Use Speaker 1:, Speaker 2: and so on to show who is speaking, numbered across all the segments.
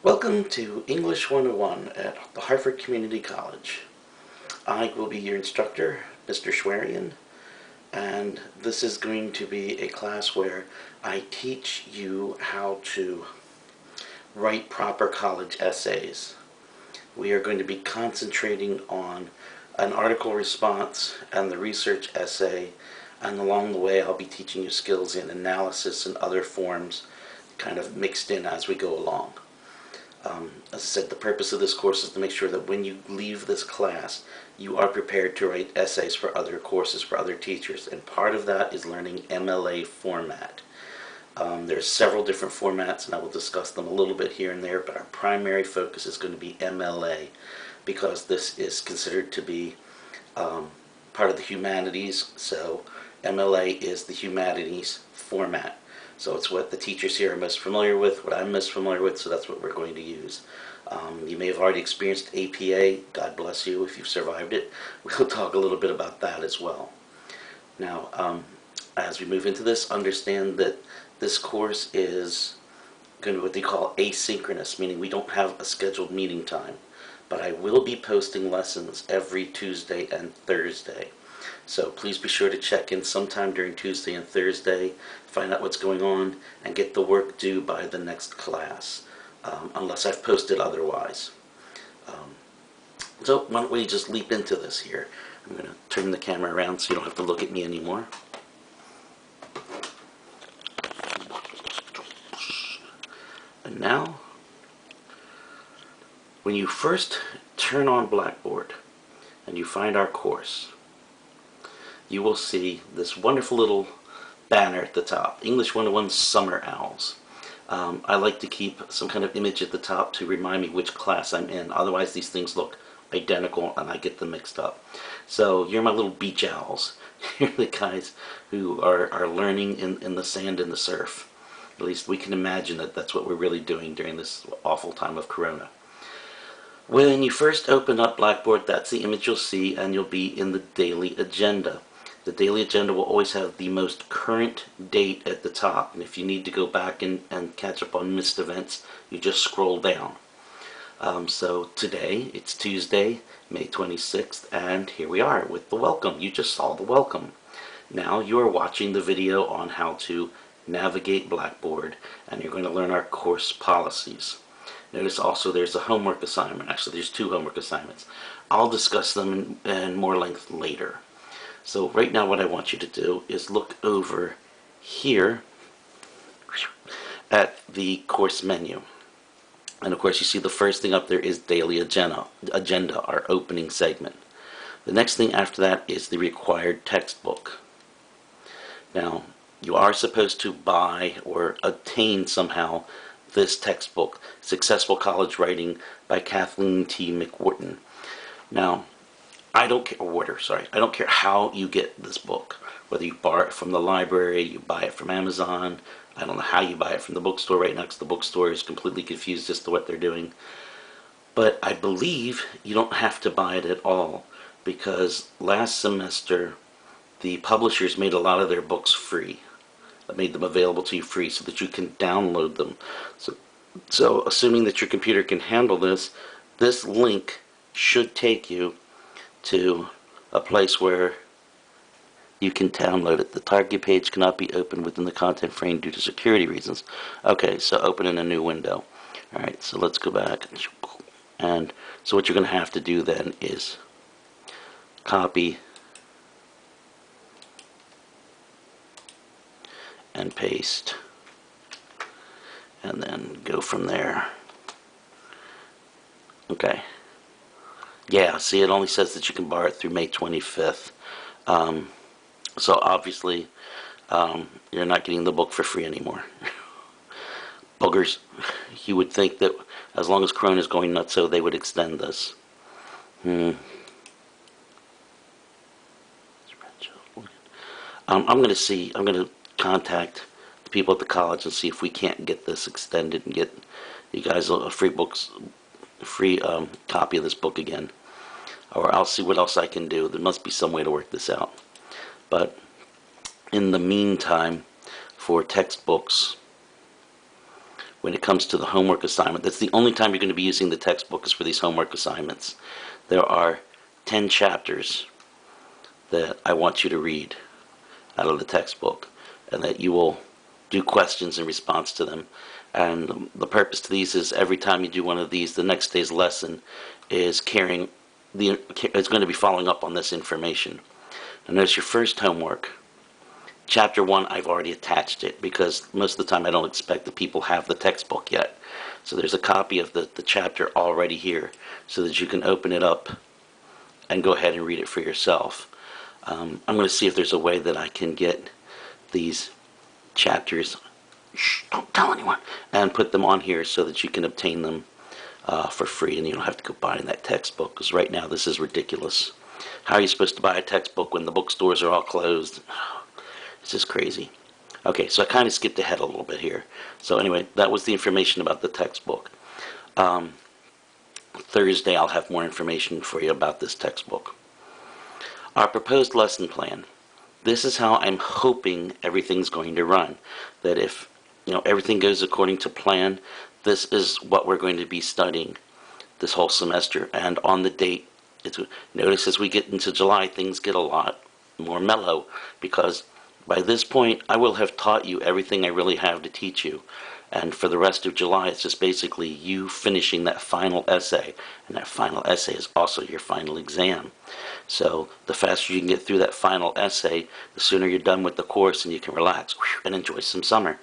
Speaker 1: Welcome to English 101 at the Hartford Community College. I will be your instructor, Mr. Schwerian, and this is going to be a class where I teach you how to write proper college essays. We are going to be concentrating on an article response and the research essay, and along the way I'll be teaching you skills in analysis and other forms kind of mixed in as we go along. As I said, the purpose of this course is to make sure that when you leave this class, you are prepared to write essays for other courses, for other teachers. And part of that is learning MLA format. There's several different formats, and I will discuss them a little bit here and there, but our primary focus is going to be MLA because this is considered to be part of the humanities. So MLA is the humanities format. So it's what the teachers here are most familiar with, what I'm most familiar with, so that's what we're going to use. You may have already experienced APA. God bless you if you've survived it. We'll talk a little bit about that as well. Now, as we move into this, understand that this course is going to be what they call asynchronous, meaning we don't have a scheduled meeting time. But I will be posting lessons every Tuesday and Thursday. So please be sure to check in sometime during Tuesday and Thursday, find out what's going on, and get the work due by the next class, unless I've posted otherwise. So why don't we just leap into this here. I'm going to turn the camera around so you don't have to look at me anymore. And now, when you first turn on Blackboard and you find our course, you will see this wonderful little banner at the top, English 101 Summer Owls. I like to keep some kind of image at the top to remind me which class I'm in. Otherwise these things look identical and I get them mixed up. So you're my little beach owls. You're the guys who are learning in the sand and the surf. At least we can imagine that that's what we're really doing during this awful time of Corona. When you first open up Blackboard, that's the image you'll see, and you'll be in the daily agenda. The daily agenda will always have the most current date at the top, and if you need to go back and catch up on missed events, you just scroll down. So today, it's Tuesday, May 26th, and here we are with the welcome. You just saw the welcome. Now you are watching the video on how to navigate Blackboard, and you're going to learn our course policies. Notice also there's a homework assignment. Actually, there's two homework assignments. I'll discuss them in more length later. So right now what I want you to do is look over here at the course menu. And of course you see the first thing up there is daily agenda, our opening segment. The next thing after that is the required textbook. Now, you are supposed to buy or obtain somehow this textbook, Successful College Writing by Kathleen T. McWhorter. Now, I don't care how you get this book. Whether you borrow it from the library, you buy it from Amazon, I don't know how you buy it from the bookstore right now because the bookstore is completely confused as to what they're doing. But I believe you don't have to buy it at all because last semester the publishers made a lot of their books free. Made them available to you free so that you can download them. So assuming that your computer can handle this, this link should take you to a place where you can download it. The target page cannot be opened within the content frame due to security reasons. Okay, so open in a new window. Alright, so let's go back. And so what you're going to have to do then is copy and paste, and then go from there. Okay. Yeah, see, it only says that you can borrow it through May 25th. So obviously, you're not getting the book for free anymore. Boogers. You would think that as long as Corona is going nuts, so they would extend this. I'm going to contact the people at the college and see if we can't get this extended and get you guys a free copy of this book again. Or I'll see what else I can do. There must be some way to work this out. But in the meantime, for textbooks, when it comes to the homework assignment. That's the only time you're going to be using the textbook is for these homework assignments. There are 10 chapters that I want you to read out of the textbook, and that you will do questions in response to them. And the purpose to these is every time you do one of these, the next day's lesson is it's going to be following up on this information. And there's your first homework. Chapter 1, I've already attached it because most of the time I don't expect that people have the textbook yet. So there's a copy of the chapter already here so that you can open it up and go ahead and read it for yourself. I'm going to see if there's a way that I can get these chapters, don't tell anyone, and put them on here so that you can obtain them for free and you don't have to go buy that textbook, because right now this is ridiculous. How are you supposed to buy a textbook when the bookstores are all closed? It's just crazy. Okay, so I kind of skipped ahead a little bit here. So anyway, that was the information about the textbook. Thursday I'll have more information for you about this textbook. Our proposed lesson plan. This is how I'm hoping everything's going to run. That if everything goes according to plan, this is what we're going to be studying this whole semester. And on the date, notice as we get into July, things get a lot more mellow, because by this point, I will have taught you everything I really have to teach you. And for the rest of July, it's just basically you finishing that final essay. And that final essay is also your final exam. So the faster you can get through that final essay, the sooner you're done with the course and you can relax and enjoy some summer.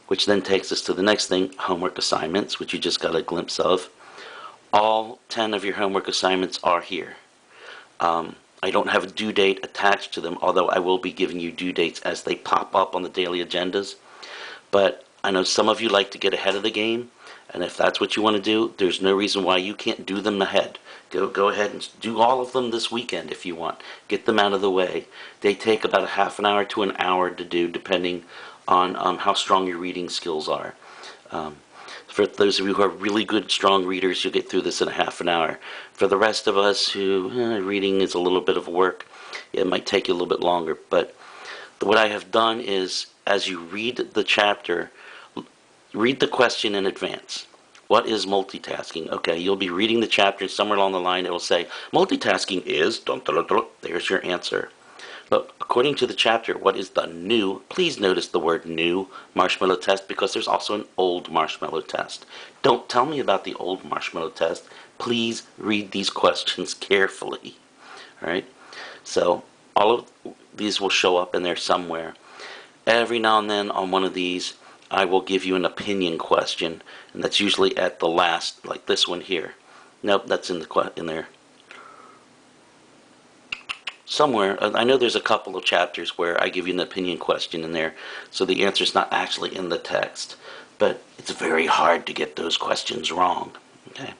Speaker 1: Which then takes us to the next thing, homework assignments, which you just got a glimpse of. All 10 of your homework assignments are here. I don't have a due date attached to them, although I will be giving you due dates as they pop up on the daily agendas. But I know some of you like to get ahead of the game, and if that's what you want to do, there's no reason why you can't do them ahead. Go ahead and do all of them this weekend if you want. Get them out of the way. They take about a half an hour to an hour to do, depending on how strong your reading skills are. For those of you who are really good, strong readers, you'll get through this in a half an hour. For the rest of us who reading is a little bit of work, it might take you a little bit longer. But what I have done is, as you read the chapter, read the question in advance. What is multitasking? Okay, you'll be reading the chapter, and somewhere along the line it will say, multitasking is, dun, dun, dun, dun. There's your answer. But according to the chapter, what is the new, please notice the word new marshmallow test, because there's also an old marshmallow test. Don't tell me about the old marshmallow test. Please read these questions carefully. All right? So all of these will show up in there somewhere. Every now and then on one of these, I will give you an opinion question, and that's usually at the last, like this one here. Nope, that's in there. Somewhere, I know there's a couple of chapters where I give you an opinion question in there, so the answer's not actually in the text. But it's very hard to get those questions wrong. Okay?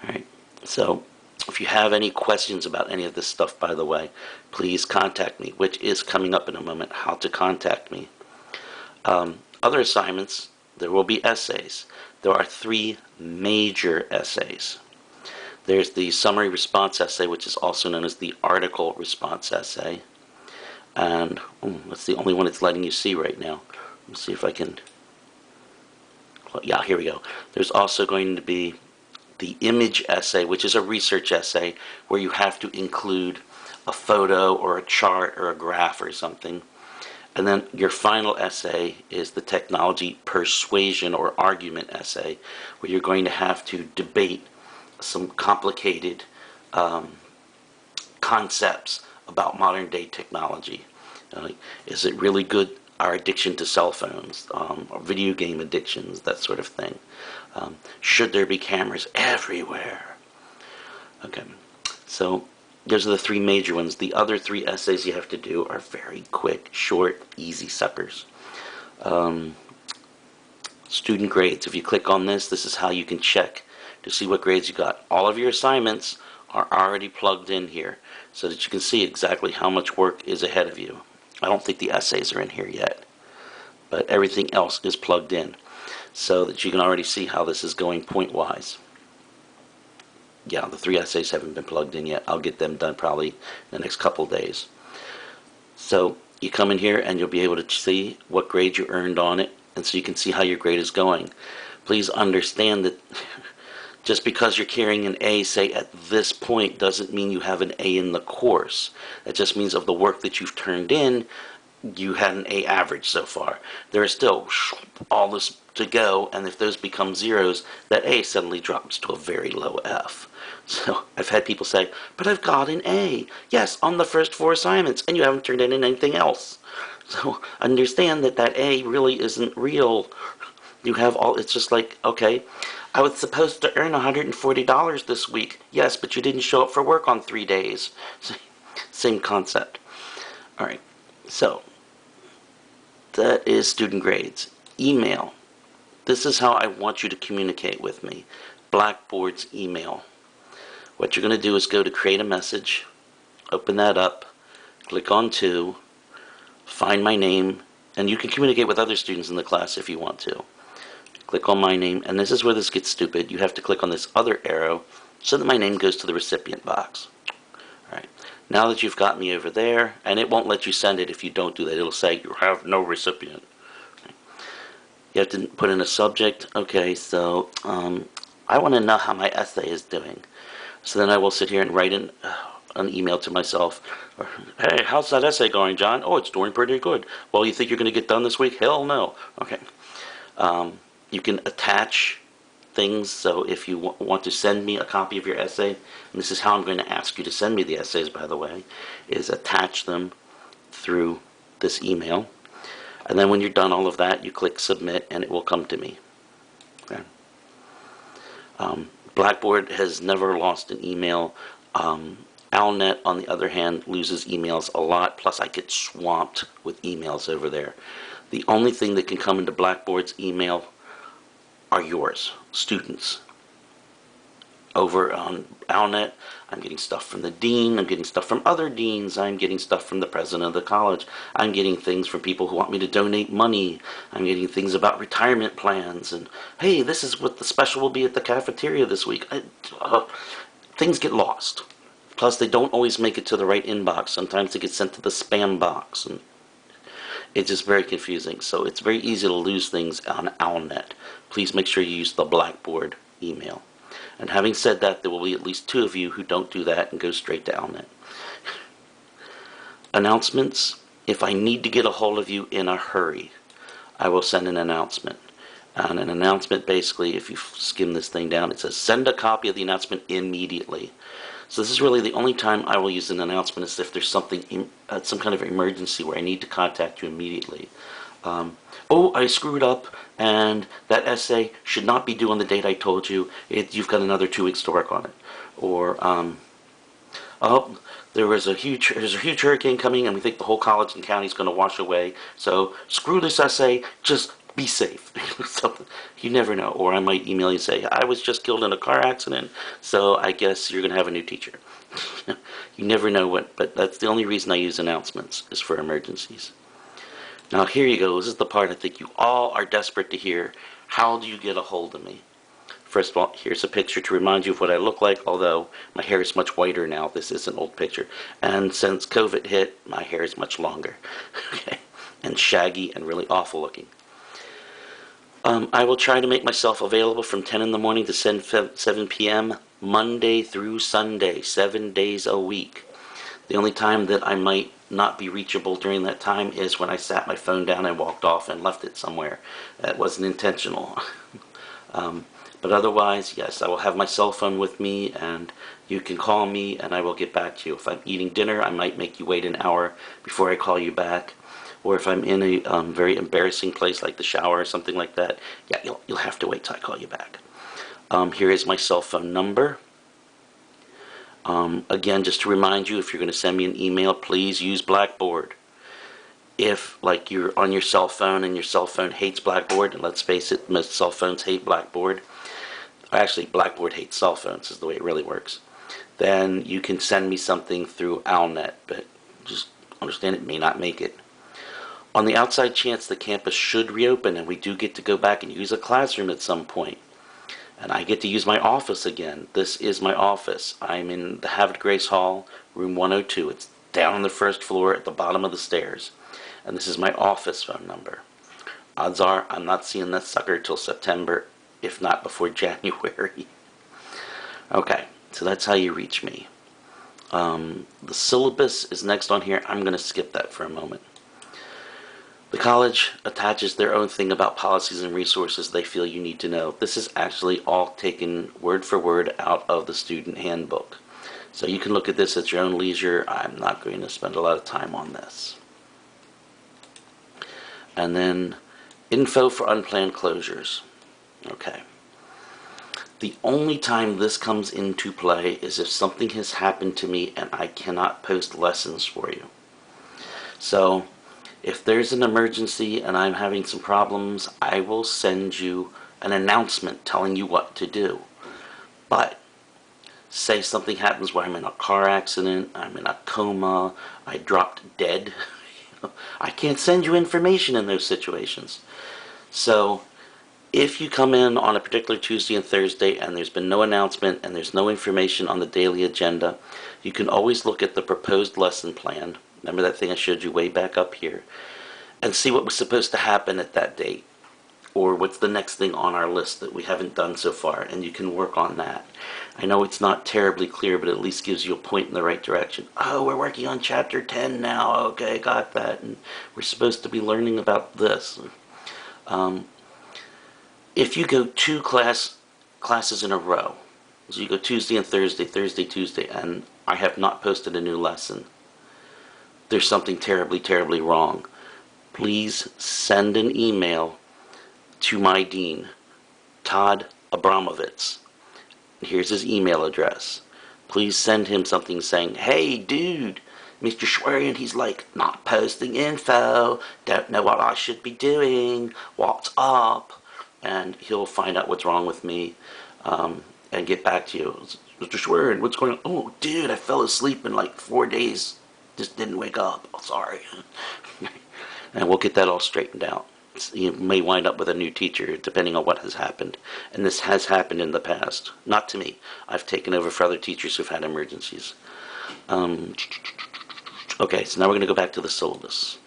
Speaker 1: Alright, so if you have any questions about any of this stuff, by the way, please contact me, which is coming up in a moment, how to contact me. Other assignments, there will be essays. There are 3 major essays. There's the summary response essay, which is also known as the article response essay. And that's the only one it's letting you see right now. Let's see if I can... Yeah, here we go. There's also going to be the image essay, which is a research essay where you have to include a photo or a chart or a graph or something. And then your final essay is the technology persuasion or argument essay, where you're going to have to debate some complicated concepts about modern day technology. Is it really good, our addiction to cell phones, or video game addictions, that sort of thing? Should there be cameras everywhere? Okay, so those are the 3 major ones. The other 3 essays you have to do are very quick, short, easy suckers. Student grades. If you click on this, this is how you can check to see what grades you got. All of your assignments are already plugged in here so that you can see exactly how much work is ahead of you. I don't think the essays are in here yet, but everything else is plugged in so that you can already see how this is going point-wise. Yeah, the 3 essays haven't been plugged in yet. I'll get them done probably in the next couple days. So you come in here and you'll be able to see what grade you earned on it and so you can see how your grade is going. Please understand that just because you're carrying an A, say, at this point, doesn't mean you have an A in the course. It just means of the work that you've turned in, you had an A average so far. There is still all this to go, and if those become zeros, that A suddenly drops to a very low F. So I've had people say, but I've got an A. Yes, on the first 4 assignments, and you haven't turned in anything else. So understand that that A really isn't real. You have all, it's just like, okay, I was supposed to earn $140 this week. Yes, but you didn't show up for work on 3 days. Same concept. All right, so that is student grades. Email. This is how I want you to communicate with me. Blackboard's email. What you're going to do is go to create a message, open that up, click on to, find my name, and you can communicate with other students in the class if you want to. Click on my name, and this is where this gets stupid. You have to click on this other arrow so that my name goes to the recipient box. All right. Now that you've got me over there, and it won't let you send it if you don't do that. It'll say you have no recipient. Okay. You have to put in a subject. Okay, so I want to know how my essay is doing. So then I will sit here and write an email to myself. Hey, how's that essay going, John? Oh, it's doing pretty good. Well, you think you're going to get done this week? Hell no. Okay. You can attach things. So if you want to send me a copy of your essay, and this is how I'm going to ask you to send me the essays, by the way, is attach them through this email. And then when you're done all of that, you click submit, and it will come to me. Okay. Blackboard has never lost an email. Owlnet, on the other hand, loses emails a lot. Plus, I get swamped with emails over there. The only thing that can come into Blackboard's email are yours, students. Over on Owlnet, I'm getting stuff from the dean, I'm getting stuff from other deans, I'm getting stuff from the president of the college, I'm getting things from people who want me to donate money, I'm getting things about retirement plans, and hey, this is what the special will be at the cafeteria this week. Things get lost. Plus, they don't always make it to the right inbox. Sometimes they get sent to the spam box, and it's just very confusing. So it's very easy to lose things on Owlnet. Please make sure you use the Blackboard email. And having said that, there will be at least 2 of you who don't do that and go straight to Owlnet. Announcements. If I need to get a hold of you in a hurry, I will send an announcement. And an announcement, basically, if you skim this thing down, it says send a copy of the announcement immediately. So this is really the only time I will use an announcement is if there's something, some kind of emergency where I need to contact you immediately. Oh, I screwed up, and that essay should not be due on the date I told you. You've got another 2 weeks to work on it. Or, oh, there's a huge hurricane coming, and we think the whole college and county is going to wash away. So screw this essay. Just be safe. Something. You never know. Or I might email you and say, I was just killed in a car accident, so I guess you're going to have a new teacher. You never know what, but that's the only reason I use announcements, is for emergencies. Now here you go. This is the part I think you all are desperate to hear. How do you get a hold of me? First of all, here's a picture to remind you of what I look like, although my hair is much whiter now. This is an old picture. And since COVID hit, my hair is much longer. Okay, and shaggy and really awful looking. I will try to make myself available from 10 in the morning to 7 p.m. Monday through Sunday, 7 days a week. The only time that I might not be reachable during that time is when I sat my phone down and walked off and left it somewhere. That wasn't intentional. But otherwise, yes, I will have my cell phone with me, and you can call me, and I will get back to you. If I'm eating dinner, I might make you wait an hour before I call you back. Or if I'm in a very embarrassing place like the shower or something like that, yeah, you'll have to wait till I call you back. Here is my cell phone number. Again, just to remind you, if you're going to send me an email, please use Blackboard. If, like, you're on your cell phone and your cell phone hates Blackboard, and let's face it, most cell phones hate Blackboard. Actually, Blackboard hates cell phones, is the way it really works. Then you can send me something through Owlnet, but just understand it may not make it. On the outside chance the campus should reopen and we do get to go back and use a classroom at some point, and I get to use my office again. This is my office. I'm in the Havre de Grace Hall, room 102. It's down on the first floor at the bottom of the stairs. And this is my office phone number. Odds are I'm not seeing that sucker till September, if not before January. Okay, so that's how you reach me. The syllabus is next on here. I'm going to skip that for a moment. The college attaches their own thing about policies and resources they feel you need to know. This is actually all taken word for word out of the student handbook. So you can look at this at your own leisure. I'm not going to spend a lot of time on this. And then info for unplanned closures. Okay. The only time this comes into play is if something has happened to me and I cannot post lessons for you. So if there's an emergency and I'm having some problems, I will send you an announcement telling you what to do. But say something happens where I'm in a car accident, I'm in a coma, I dropped dead. I can't send you information in those situations. So if you come in on a particular Tuesday and Thursday and there's been no announcement and there's no information on the daily agenda, you can always look at the proposed lesson plan. Remember that thing I showed you way back up here? And see what was supposed to happen at that date. Or what's the next thing on our list that we haven't done so far, and you can work on that. I know it's not terribly clear, but at least gives you a point in the right direction. Oh, we're working on chapter 10 now. Okay, got that. And we're supposed to be learning about this. If you go two classes in a row, so you go Tuesday and Thursday, Thursday, Tuesday, and I have not posted a new lesson, there's something terribly, terribly wrong. Please send an email to my dean, Todd Abramovitz. Here's his email address. Please send him something saying, hey dude, Mr. Schwerian, he's like not posting info, don't know what I should be doing, what's up? And he'll find out what's wrong with me and get back to you. Mr. Schwerian, what's going on? Oh, dude, I fell asleep in like 4 days. Just didn't wake up. Oh, sorry. And we'll get that all straightened out. You may wind up with a new teacher depending on what has happened. And this has happened in the past. Not to me. I've taken over for other teachers who've had emergencies. Okay, so now we're going to go back to the syllabus.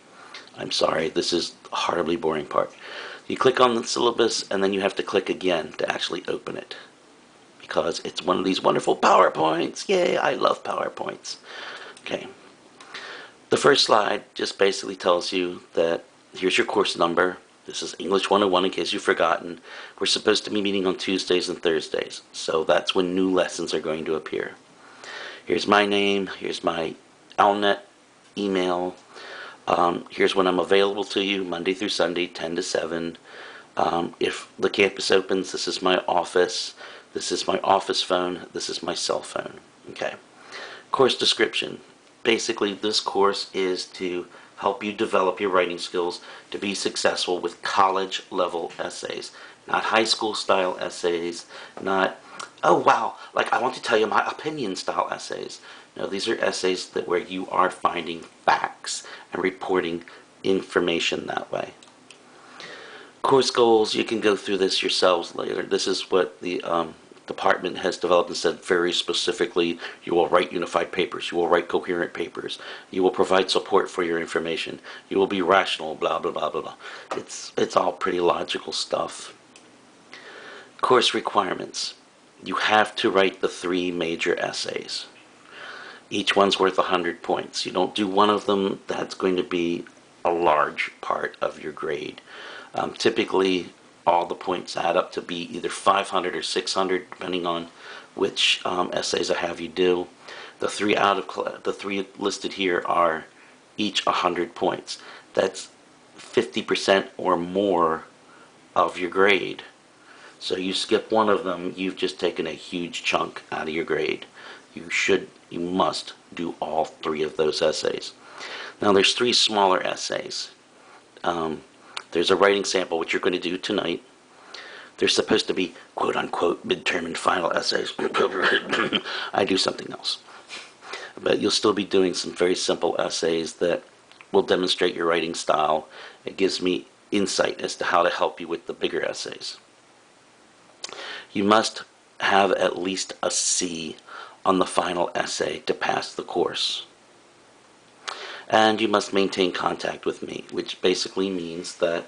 Speaker 1: I'm sorry, this is a horribly boring part. You click on the syllabus and then you have to click again to actually open it. Because it's one of these wonderful PowerPoints. Yay, I love PowerPoints. Okay. The first slide just basically tells you that here's your course number. This is English 101 in case you've forgotten. We're supposed to be meeting on Tuesdays and Thursdays. So that's when new lessons are going to appear. Here's my name. Here's my Alnet email. Here's when I'm available to you, Monday through Sunday, 10 to 7. If the campus opens, this is my office. This is my office phone. This is my cell phone. Okay. Course description. Basically, this course is to help you develop your writing skills to be successful with college-level essays. Not high school-style essays, not, oh wow, like I want to tell you my opinion-style essays. No, these are essays that where you are finding facts and reporting information that way. Course goals, you can go through this yourselves later. This is what the department has developed and said very specifically. You will write unified papers. You will write coherent papers. You will provide support for your information. You will be rational, blah, blah, blah, blah, blah. It's all pretty logical stuff. Course requirements. You have to write the 3 major essays. Each one's worth 100 points. You don't do one of them, that's going to be a large part of your grade. Typically, all the points add up to be either 500 or 600, depending on which essays I have you do. The 3 listed here are each 100 points. That's 50% or more of your grade. So you skip one of them, you've just taken a huge chunk out of your grade. You must do all 3 of those essays. Now there's 3 smaller essays. There's a writing sample, which you're going to do tonight. They're supposed to be quote-unquote midterm and final essays. I do something else. But you'll still be doing some very simple essays that will demonstrate your writing style. It gives me insight as to how to help you with the bigger essays. You must have at least a C on the final essay to pass the course. And you must maintain contact with me, which basically means that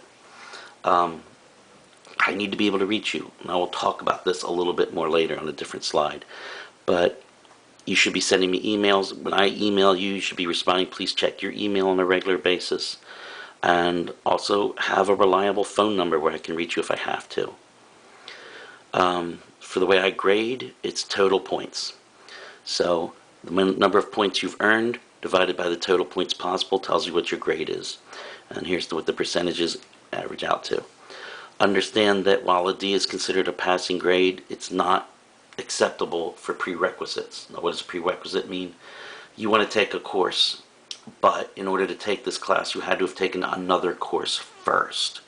Speaker 1: I need to be able to reach you. And I will talk about this a little bit more later on a different slide. But you should be sending me emails. When I email you, you should be responding. Please check your email on a regular basis. And also have a reliable phone number where I can reach you if I have to. For the way I grade, it's total points. So the number of points you've earned divided by the total points possible tells you what your grade is. And here's what the percentages average out to. Understand that while a D is considered a passing grade, it's not acceptable for prerequisites. Now, what does prerequisite mean? You want to take a course, but in order to take this class, you had to have taken another course first.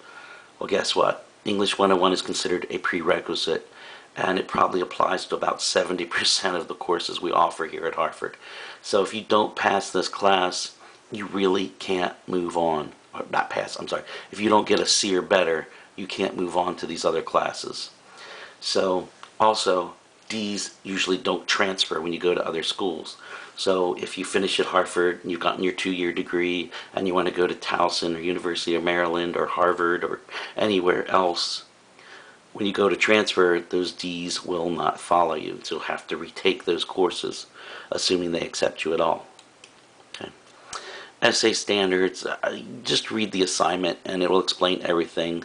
Speaker 1: Well, guess what? English 101 is considered a prerequisite, and it probably applies to about 70% of the courses we offer here at Harford. So if you don't pass this class, you really can't move on. Or not pass, I'm sorry. If you don't get a C or better, you can't move on to these other classes. So also, D's usually don't transfer when you go to other schools. So if you finish at Harford and you've gotten your 2-year degree and you want to go to Towson or University of Maryland or Harvard or anywhere else, when you go to transfer, those D's will not follow you. So you'll have to retake those courses, assuming they accept you at all. Okay. Essay standards, just read the assignment and it will explain everything.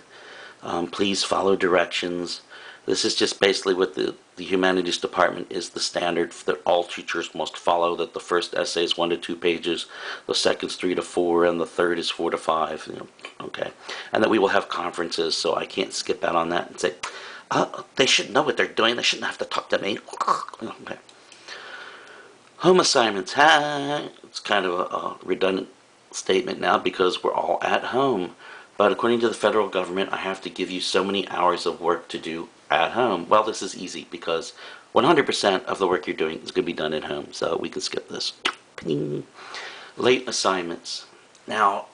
Speaker 1: Please follow directions. This is just basically what the humanities department is the standard that all teachers must follow, that the first essay is 1 to 2 pages, the second is 3 to 4, and the third is 4 to 5. Okay. And that we will have conferences, so I can't skip out on that and say, they should know what they're doing. They shouldn't have to talk to me. Okay. Home assignments. It's kind of a redundant statement now because we're all at home. But according to the federal government, I have to give you so many hours of work to do at home. Well, this is easy because 100% of the work you're doing is going to be done at home. So we can skip this. Ping. Late assignments. Now,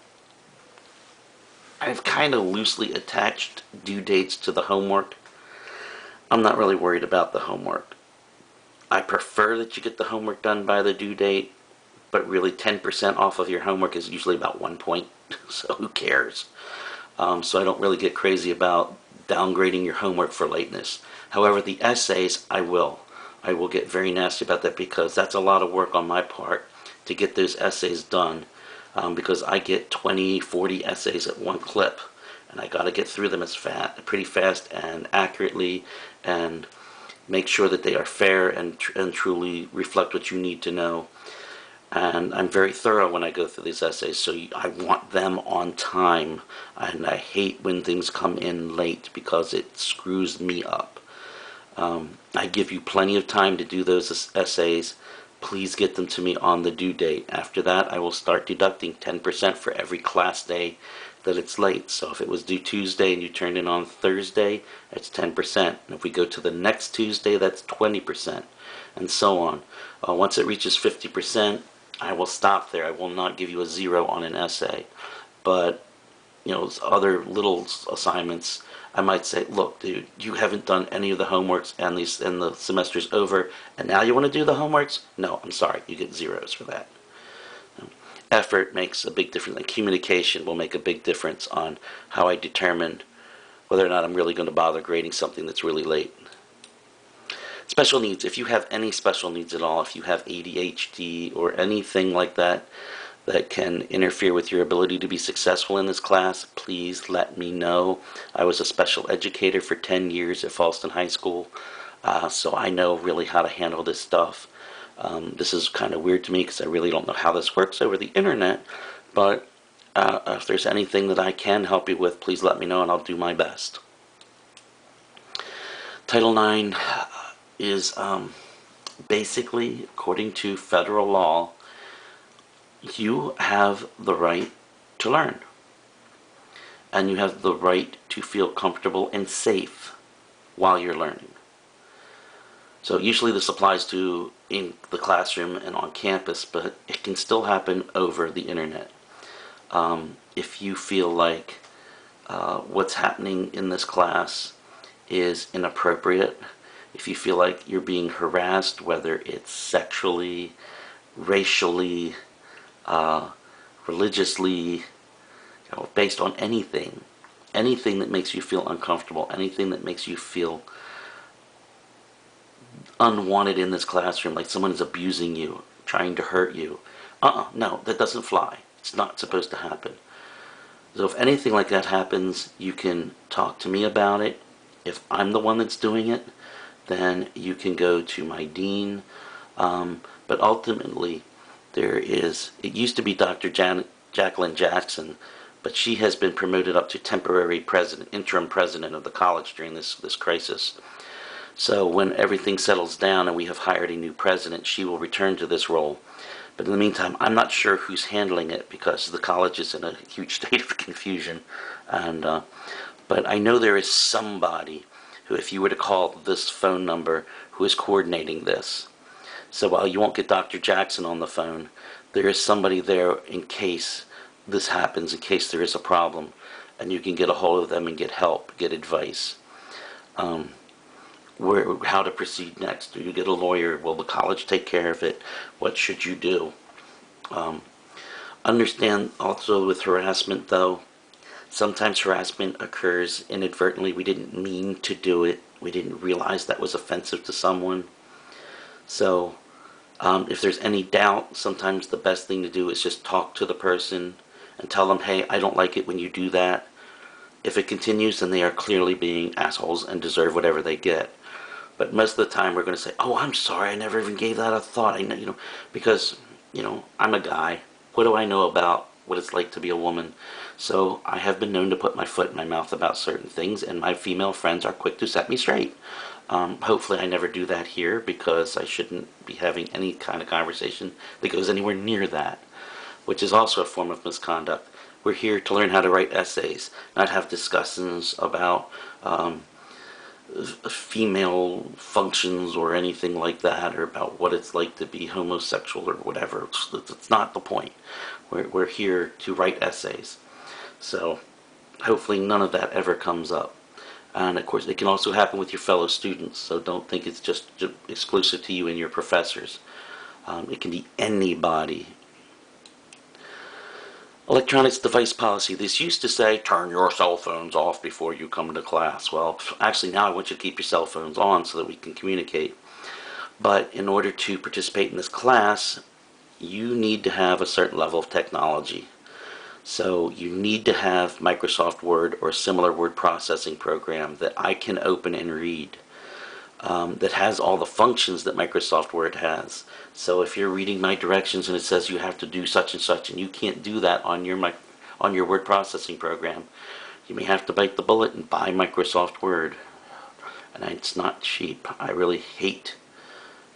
Speaker 1: I've kind of loosely attached due dates to the homework. I'm not really worried about the homework. I prefer that you get the homework done by the due date, but really 10% off of your homework is usually about 1 point, so who cares? So I don't really get crazy about downgrading your homework for lateness. However, the essays, I will get very nasty about that because that's a lot of work on my part to get those essays done because I get 20, 40 essays at one clip, and I got to get through them pretty fast and accurately and make sure that they are fair and truly reflect what you need to know. And I'm very thorough when I go through these essays, so I want them on time. And I hate when things come in late because it screws me up. I give you plenty of time to do those essays. Please get them to me on the due date. After that, I will start deducting 10% for every class day that it's late. So if it was due Tuesday and you turned in on Thursday, it's 10%. And if we go to the next Tuesday, that's 20%, and so on. Once it reaches 50%, I will stop there. I will not give you a 0 on an essay. But, other little assignments, I might say, look, dude, you haven't done any of the homeworks and the semester's over, and now you want to do the homeworks? No, I'm sorry, you get 0s for that. Effort makes a big difference, and communication will make a big difference on how I determine whether or not I'm really going to bother grading something that's really late. Special needs. If you have any special needs at all, if you have ADHD or anything like that that can interfere with your ability to be successful in this class, please let me know. I was a special educator for 10 years at Falston High School, so I know really how to handle this stuff. This is kind of weird to me because I really don't know how this works over the internet, but if there's anything that I can help you with, please let me know and I'll do my best. Title IX is basically, according to federal law, you have the right to learn. And you have the right to feel comfortable and safe while you're learning. So usually this applies to in the classroom and on campus, but it can still happen over the internet. If you feel like what's happening in this class is inappropriate, if you feel like you're being harassed, whether it's sexually, racially, religiously, based on anything, anything that makes you feel uncomfortable, anything that makes you feel unwanted in this classroom, like someone is abusing you, trying to hurt you. No, that doesn't fly. It's not supposed to happen. So if anything like that happens, you can talk to me about it. If I'm the one that's doing it, then you can go to my dean. But ultimately, it used to be Dr. Jacqueline Jackson, but she has been promoted up to temporary president, interim president of the college during this crisis. So when everything settles down and we have hired a new president, she will return to this role. But in the meantime, I'm not sure who's handling it because the college is in a huge state of confusion. But I know there is somebody who, if you were to call this phone number, who is coordinating this. So while you won't get Dr. Jackson on the phone, there is somebody there in case this happens, in case there is a problem, and you can get a hold of them and get help, get advice. How to proceed next. Do you get a lawyer? Will the college take care of it? What should you do? Understand also with harassment, though, sometimes harassment occurs inadvertently. We didn't mean to do it. We didn't realize that was offensive to someone. So if there's any doubt, sometimes the best thing to do is just talk to the person and tell them, hey, I don't like it when you do that. If it continues, then they are clearly being assholes and deserve whatever they get. But most of the time we're going to say, oh, I'm sorry, I never even gave that a thought. I know, because, I'm a guy. What do I know about what it's like to be a woman? So I have been known to put my foot in my mouth about certain things, and my female friends are quick to set me straight. Hopefully I never do that here, because I shouldn't be having any kind of conversation that goes anywhere near that, which is also a form of misconduct. We're here to learn how to write essays, not have discussions about female functions or anything like that, or about what it's like to be homosexual or whatever. It's not the point. We're here to write essays. So hopefully none of that ever comes up. And of course it can also happen with your fellow students, so don't think it's just exclusive to you and your professors. It can be anybody. Electronics device policy. This used to say, turn your cell phones off before you come to class. Well, actually now I want you to keep your cell phones on so that we can communicate. But in order to participate in this class, you need to have a certain level of technology. So you need to have Microsoft Word or a similar word processing program that I can open and read. That has all the functions that Microsoft Word has. So if you're reading my directions and it says you have to do such and such, and you can't do that on your word processing program, you may have to bite the bullet and buy Microsoft Word. And it's not cheap. I really hate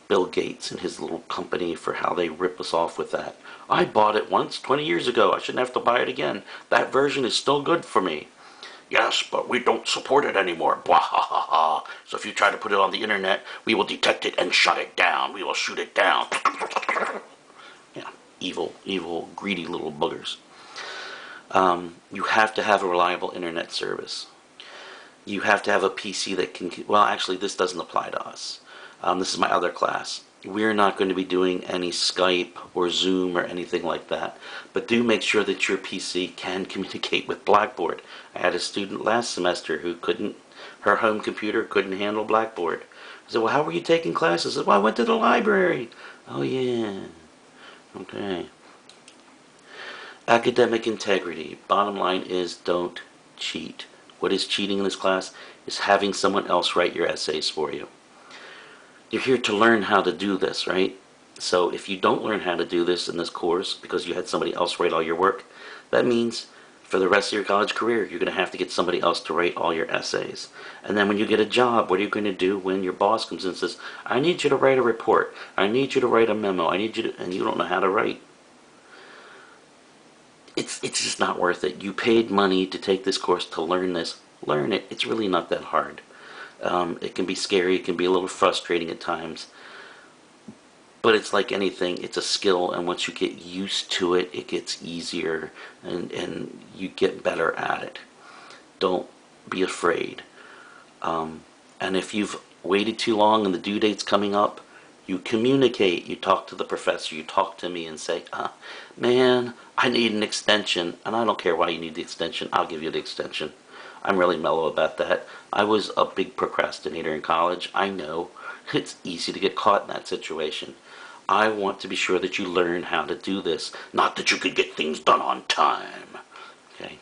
Speaker 1: Bill Gates and his little company for how they rip us off with that. I bought it once 20 years ago. I shouldn't have to buy it again. That version is still good for me. Yes, but we don't support it anymore. Blah, ha, ha, ha. So if you try to put it on the internet, we will detect it and shut it down. We will shoot it down. Yeah, evil, greedy little boogers. You have to have a reliable internet service. You have to have a PC that can... Well, actually, this doesn't apply to us. This is my other class. We're not going to be doing any Skype or Zoom or anything like that. But do make sure that your PC can communicate with Blackboard. I had a student last semester who her home computer couldn't handle Blackboard. I said, well, how were you taking classes? I said, well, I went to the library. Oh, yeah. Okay. Academic integrity. Bottom line is, don't cheat. What is cheating in this class is having someone else write your essays for you. You're here to learn how to do this, right? So if you don't learn how to do this in this course because you had somebody else write all your work, that means for the rest of your college career, you're going to have to get somebody else to write all your essays. And then when you get a job, what are you going to do when your boss comes in and says, I need you to write a report, I need you to write a memo, I need you to, and you don't know how to write? It's just not worth it. You paid money to take this course to learn this. Learn it. It's really not that hard. It can be scary, it can be a little frustrating at times, but it's like anything, it's a skill, and once you get used to it, it gets easier, and you get better at it. Don't be afraid. And if you've waited too long and the due date's coming up, you communicate, you talk to the professor, you talk to me and say, man, I need an extension, and I don't care why you need the extension, I'll give you the extension. I'm really mellow about that. I was a big procrastinator in college. I know it's easy to get caught in that situation. I want to be sure that you learn how to do this, not that you could get things done on time. Okay?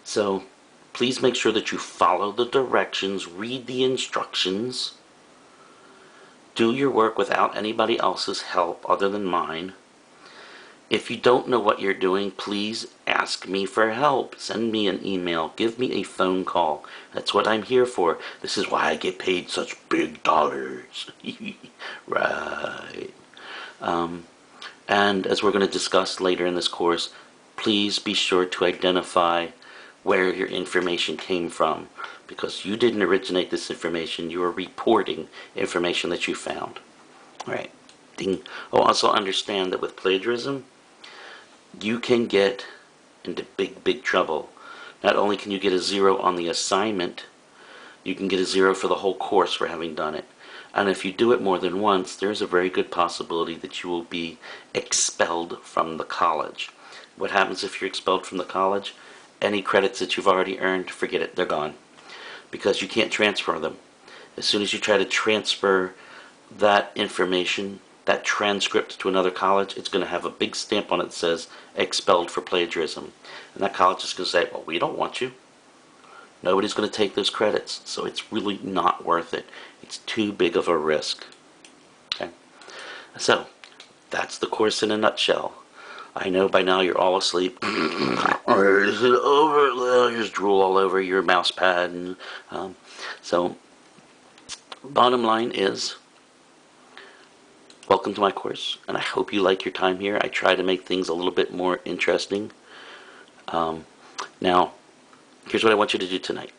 Speaker 1: So, please make sure that you follow the directions, read the instructions, do your work without anybody else's help other than mine. If you don't know what you're doing, please ask me for help. Send me an email. Give me a phone call. That's what I'm here for. This is why I get paid such big dollars. Right. And as we're going to discuss later in this course, please be sure to identify where your information came from, because you didn't originate this information. You are reporting information that you found. All right. Oh, also understand that with plagiarism, you can get into big trouble. Not only can you get a 0 on the assignment, you can get a 0 for the whole course for having done it. And if you do it more than once, there's a very good possibility that you will be expelled from the college. What happens if you're expelled from the college? Any credits that you've already earned, forget it, they're gone. Because you can't transfer them. As soon as you try to transfer that information, that transcript to another college, it's going to have a big stamp on it that says expelled for plagiarism. And that college is going to say, well, we don't want you. Nobody's going to take those credits. So it's really not worth it. It's too big of a risk. Okay? So, that's the course in a nutshell. I know by now you're all asleep. Is it over? There's drool all over your mouse pad. And, so, bottom line is, welcome to my course, and I hope you like your time here. I try to make things a little bit more interesting. Now, here's what I want you to do tonight.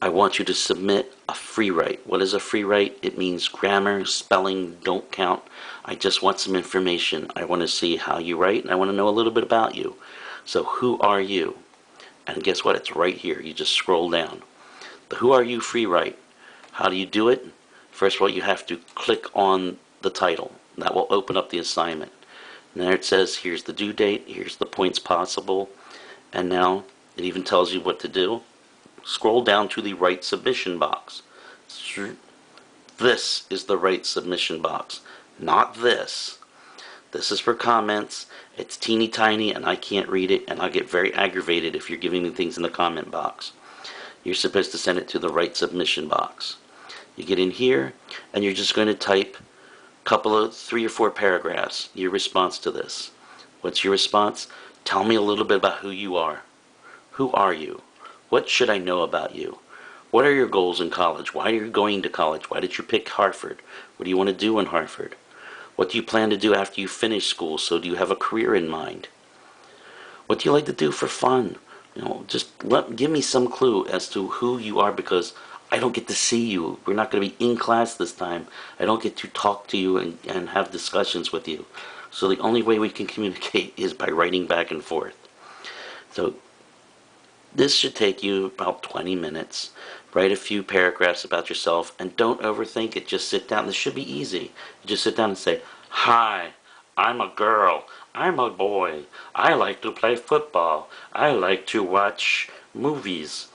Speaker 1: I want you to submit a free write. What is a free write? It means grammar, spelling don't count. I just want some information. I want to see how you write, and I want to know a little bit about you. So who are you? And guess what? It's right here. You just scroll down. The who are you free write. How do you do it? First of all, you have to click on the title. That will open up the assignment. And there it says, here's the due date, here's the points possible, and now it even tells you what to do. Scroll down to the right submission box. This is the right submission box, not this. This is for comments. It's teeny tiny and I can't read it, and I'll get very aggravated if you're giving me things in the comment box. You're supposed to send it to the right submission box. You get in here and you're just going to type a couple of 3 or 4 paragraphs, your response to this. What's your response? Tell me a little bit about who you are. Who are you? What should I know about you? What are your goals in college? Why are you going to college? Why did you pick Harvard? What do you want to do in Harvard? What do you plan to do after you finish school? So do you have a career in mind? What do you like to do for fun? Just give me some clue as to who you are, because I don't get to see you. We're not going to be in class this time. I don't get to talk to you and have discussions with you. So the only way we can communicate is by writing back and forth. So this should take you about 20 minutes. Write a few paragraphs about yourself and don't overthink it. Just sit down. This should be easy. You just sit down and say, hi, I'm a girl. I'm a boy. I like to play football. I like to watch movies.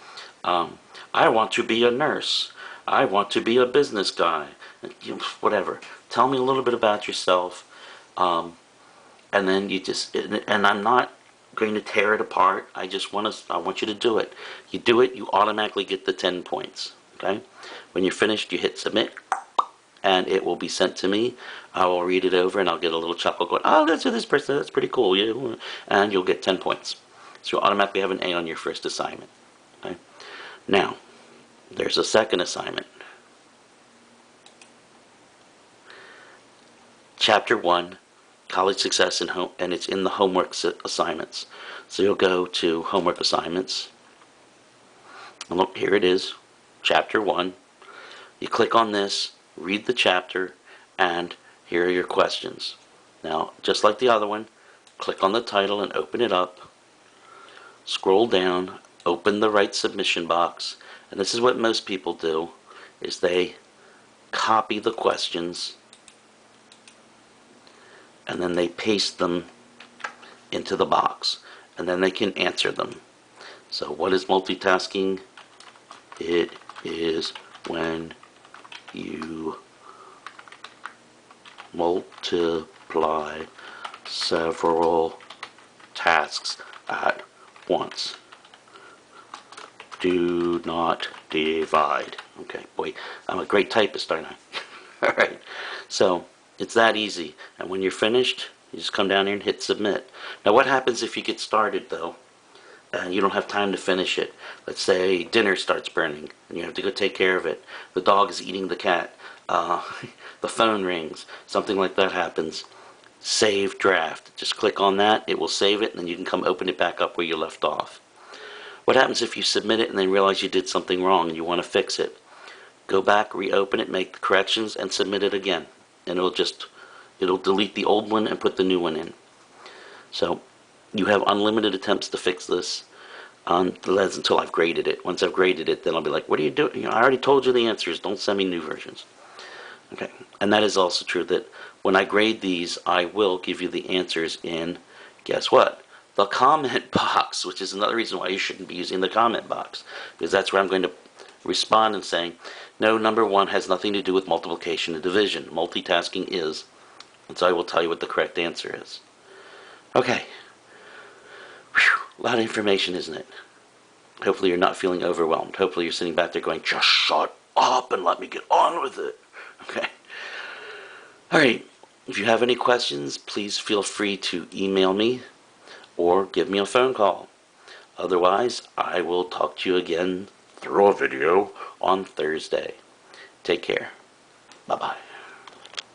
Speaker 1: I want to be a nurse. I want to be a business guy. Whatever. Tell me a little bit about yourself. And then and I'm not going to tear it apart. I want you to do it. You do it, you automatically get the 10 points. Okay? When you're finished, you hit submit, and it will be sent to me. I will read it over, and I'll get a little chuckle going, oh, that's this person, that's pretty cool. Yeah. And you'll get 10 points. So you'll automatically have an A on your first assignment. Okay? Now, there's a second assignment. Chapter 1, College Success and it's in the homework assignments. So you'll go to homework assignments. And look, here it is, Chapter 1. You click on this, read the chapter, and here are your questions. Now, just like the other one, click on the title and open it up. Scroll down, open the right submission box, and this is what most people do, is they copy the questions and then they paste them into the box, and then they can answer them. So what is multitasking? It is when you multiply several tasks at once. Do not divide. Okay, boy, I'm a great typist, aren't I? Alright, so it's that easy. And when you're finished, you just come down here and hit submit. Now what happens if you get started though, and you don't have time to finish it? Let's say dinner starts burning, and you have to go take care of it. The dog is eating the cat. The phone rings. Something like that happens. Save draft. Just click on that. It will save it, and then you can come open it back up where you left off. What happens if you submit it and then realize you did something wrong and you want to fix it? Go back, reopen it, make the corrections, and submit it again. And it'll delete the old one and put the new one in. So you have unlimited attempts to fix this until I've graded it. Once I've graded it, then I'll be like, what are you doing? I already told you the answers. Don't send me new versions. Okay, and that is also true that when I grade these, I will give you the answers in, guess what? The comment box, which is another reason why you shouldn't be using the comment box, because that's where I'm going to respond and saying, no, number one has nothing to do with multiplication and division. Multitasking is, and so I will tell you what the correct answer is. Okay. Whew, a lot of information, isn't it? Hopefully you're not feeling overwhelmed. Hopefully you're sitting back there going, just shut up and let me get on with it. Okay. All right. If you have any questions, please feel free to email me or give me a phone call. Otherwise, I will talk to you again through a video on Thursday. Take care. Bye-bye.